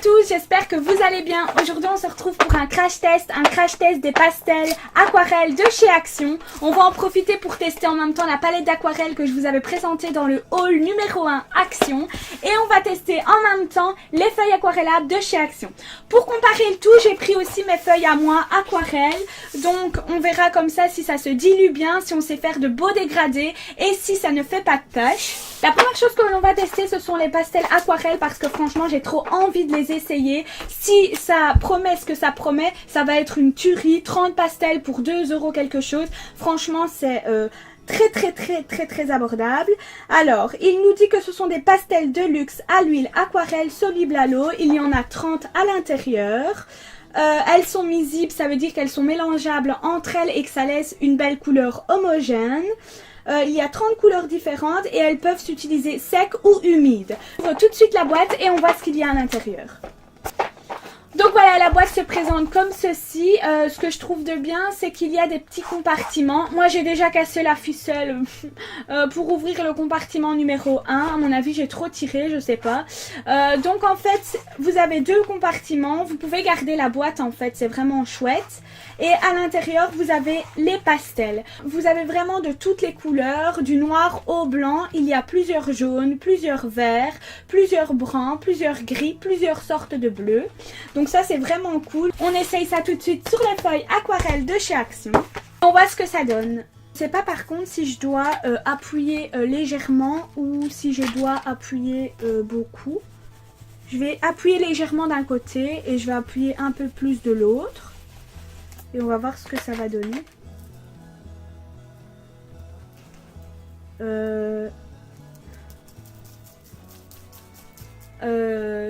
tous, j'espère que vous allez bien. Aujourd'hui on se retrouve pour un crash test des pastels aquarelles de chez Action. On va en profiter pour tester en même temps la palette d'aquarelle que je vous avais présentée dans le haul numéro 1 Action. Et on va tester en même temps les feuilles aquarellables de chez Action. Pour comparer le tout, j'ai pris aussi mes feuilles à moi aquarelles. Donc on verra comme ça si ça se dilue bien, si on sait faire de beaux dégradés et si ça ne fait pas de taches. La première chose que l'on va tester, ce sont les pastels aquarelles parce que franchement j'ai trop envie de les essayer. Si ça promet ce que ça promet, ça va être une tuerie. 30 pastels pour 2 € quelque chose. Franchement c'est très abordable. Alors il nous dit que ce sont des pastels de luxe à l'huile aquarelle soluble à l'eau. Il y en a 30 à l'intérieur. Elles sont miscibles, ça veut dire qu'elles sont mélangeables entre elles et que ça laisse une belle couleur homogène. Il y a 30 couleurs différentes et elles peuvent s'utiliser sec ou humide. On ouvre tout de suite la boîte et on voit ce qu'il y a à l'intérieur. Donc voilà, la boîte se présente comme ceci. Ce que je trouve de bien, c'est qu'il y a des petits compartiments. Moi, j'ai déjà cassé la ficelle pour ouvrir le compartiment numéro 1. À mon avis, j'ai trop tiré, je sais pas. Donc en fait, vous avez 2 compartiments. Vous pouvez garder la boîte en fait, c'est vraiment chouette. Et à l'intérieur, vous avez les pastels. Vous avez vraiment de toutes les couleurs, du noir au blanc. Il y a plusieurs jaunes, plusieurs verts, plusieurs bruns, plusieurs gris, plusieurs sortes de bleus. Donc ça, c'est vraiment cool. On essaye ça tout de suite sur les feuilles aquarelles de chez Action. On voit ce que ça donne. Je sais pas par contre si je dois appuyer légèrement ou si je dois appuyer beaucoup. Je vais appuyer légèrement d'un côté et je vais appuyer un peu plus de l'autre. Et on va voir ce que ça va donner.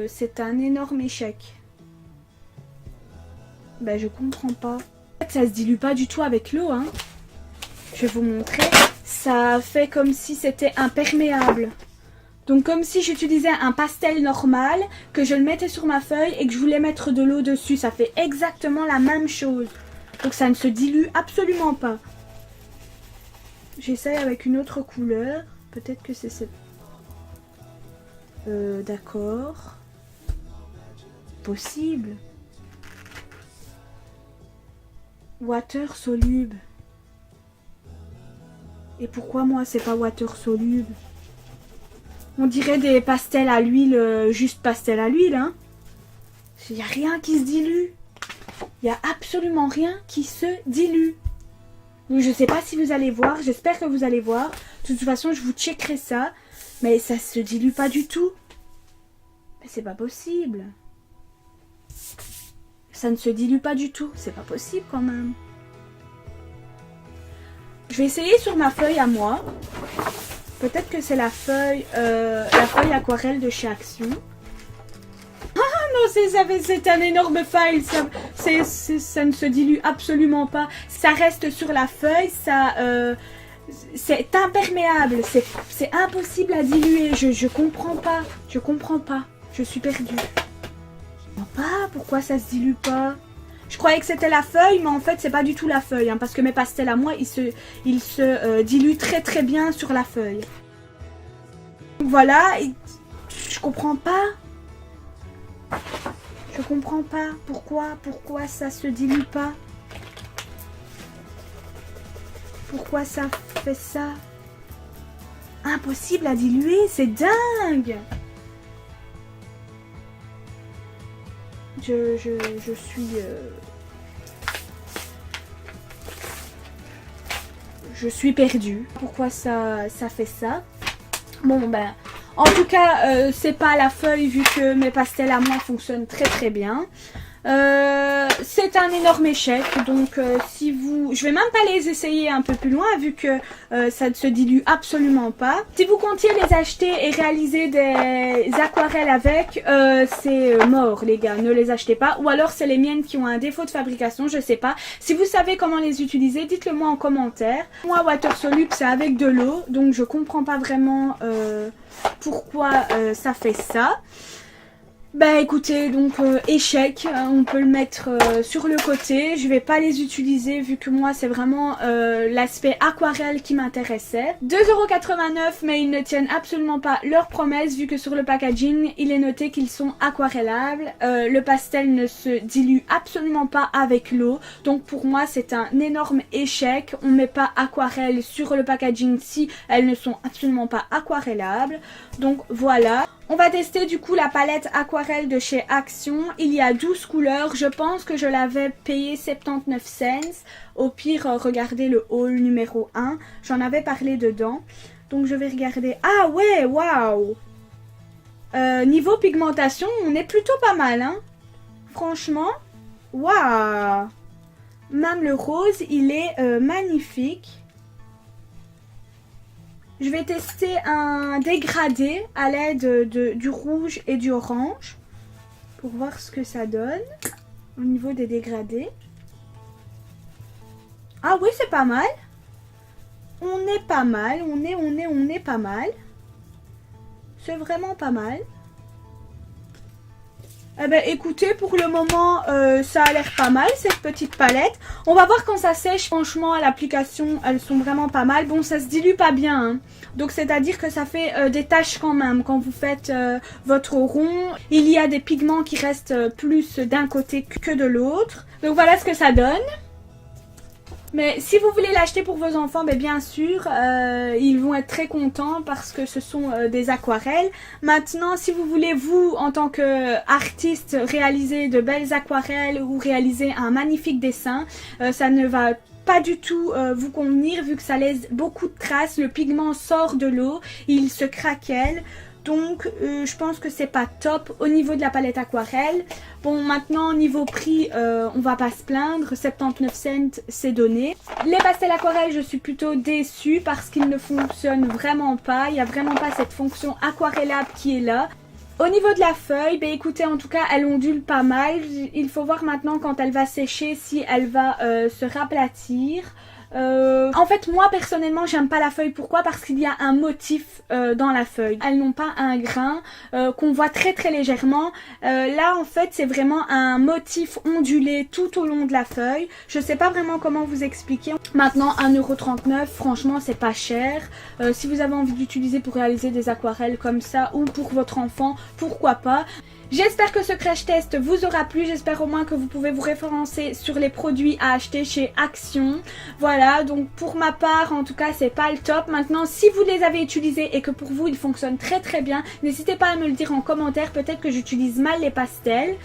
C'est un énorme échec. Ben je comprends pas. En fait, ça se dilue pas du tout avec l'eau, hein. Je vais vous montrer. Ça fait comme si c'était imperméable. Donc comme si j'utilisais un pastel normal, que je le mettais sur ma feuille et que je voulais mettre de l'eau dessus. Ça fait exactement la même chose. Donc ça ne se dilue absolument pas. J'essaye avec une autre couleur. Peut-être que c'est cette... d'accord. Possible. Water soluble. Et pourquoi moi c'est pas water soluble? On dirait des pastels à l'huile, juste pastel à l'huile, hein. Il n'y a rien qui se dilue. Il n'y a absolument rien qui se dilue. Donc je ne sais pas si vous allez voir. J'espère que vous allez voir. De toute façon, je vous checkerai ça. Mais ça ne se dilue pas du tout. Mais c'est pas possible. Ça ne se dilue pas du tout. C'est pas possible quand même. Je vais essayer sur ma feuille à moi. Peut-être que c'est la feuille aquarelle de chez Action. C'est un énorme file, ça ne se dilue absolument pas, ça reste sur la feuille, c'est imperméable, c'est impossible à diluer, je comprends pas, je suis perdue. Pourquoi ça se dilue pas? Je croyais que c'était la feuille, mais en fait c'est pas du tout la feuille, hein, parce que mes pastels à moi, ils se diluent très bien sur la feuille. Voilà, je comprends pas. Je comprends pas pourquoi ça se dilue pas. Pourquoi ça fait ça? Impossible à diluer, c'est dingue. Je suis perdue. Pourquoi ça fait ça? Bon ben, en tout cas, c'est pas la feuille vu que mes pastels à moi fonctionnent très bien. C'est un énorme échec, donc si vous... Je vais même pas les essayer un peu plus loin vu que ça ne se dilue absolument pas. Si vous comptiez les acheter et réaliser des aquarelles avec, c'est mort les gars, ne les achetez pas. Ou alors c'est les miennes qui ont un défaut de fabrication, je sais pas. Si vous savez comment les utiliser, dites-le moi en commentaire. Moi water soluble c'est avec de l'eau, donc je comprends pas vraiment pourquoi ça fait ça. Bah écoutez, donc échec, on peut le mettre sur le côté, je vais pas les utiliser vu que moi c'est vraiment l'aspect aquarelle qui m'intéressait. 2,89 € mais ils ne tiennent absolument pas leur promesse vu que sur le packaging il est noté qu'ils sont aquarellables. Le pastel ne se dilue absolument pas avec l'eau, donc pour moi c'est un énorme échec. On met pas aquarelle sur le packaging si elles ne sont absolument pas aquarellables, donc voilà. On va tester du coup la palette aquarelle de chez Action. Il y a 12 couleurs. Je pense que je l'avais payé 79 cents. Au pire, regardez le haul numéro 1. J'en avais parlé dedans. Donc je vais regarder. Ah ouais, waouh! Niveau pigmentation, on est plutôt pas mal, hein. Franchement, waouh! Même le rose, il est magnifique. Je vais tester un dégradé à l'aide du rouge et du orange pour voir ce que ça donne au niveau des dégradés. Ah oui, c'est pas mal. On est pas mal, on est pas mal. C'est vraiment pas mal. Eh ben écoutez, pour le moment, ça a l'air pas mal cette petite palette. On va voir quand ça sèche. Franchement, à l'application, elles sont vraiment pas mal. Bon, ça se dilue pas bien, hein. Donc c'est-à-dire que ça fait des taches quand même quand vous faites votre rond. Il y a des pigments qui restent plus d'un côté que de l'autre. Donc voilà ce que ça donne. Mais si vous voulez l'acheter pour vos enfants, bien sûr, ils vont être très contents parce que ce sont des aquarelles. Maintenant, si vous voulez, vous, en tant qu'artiste, réaliser de belles aquarelles ou réaliser un magnifique dessin, ça ne va pas du tout vous convenir vu que ça laisse beaucoup de traces. Le pigment sort de l'eau, il se craquelle. Donc je pense que c'est pas top au niveau de la palette aquarelle. Bon, maintenant niveau prix, on va pas se plaindre, 79 cents c'est donné. Les pastels aquarelles, je suis plutôt déçue parce qu'ils ne fonctionnent vraiment pas. Il n'y a vraiment pas cette fonction aquarellable qui est là. Au niveau de la feuille, écoutez, en tout cas elle ondule pas mal. Il faut voir maintenant quand elle va sécher si elle va se raplatir. En fait, moi personnellement j'aime pas la feuille. Pourquoi? Parce qu'il y a un motif dans la feuille. Elles n'ont pas un grain qu'on voit très très légèrement. Là en fait c'est vraiment un motif ondulé tout au long de la feuille. Je sais pas vraiment comment vous expliquer. Maintenant 1,39 €, franchement c'est pas cher. Si vous avez envie d'utiliser pour réaliser des aquarelles comme ça ou pour votre enfant, pourquoi pas. J'espère que ce crash test vous aura plu, j'espère au moins que vous pouvez vous référencer sur les produits à acheter chez Action. Voilà, donc pour ma part, en tout cas, c'est pas le top. Maintenant, si vous les avez utilisés et que pour vous, ils fonctionnent très très bien, n'hésitez pas à me le dire en commentaire, peut-être que j'utilise mal les pastels.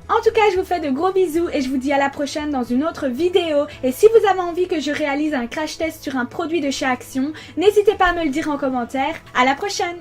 En tout cas, je vous fais de gros bisous et je vous dis à la prochaine dans une autre vidéo. Et si vous avez envie que je réalise un crash test sur un produit de chez Action, n'hésitez pas à me le dire en commentaire. À la prochaine!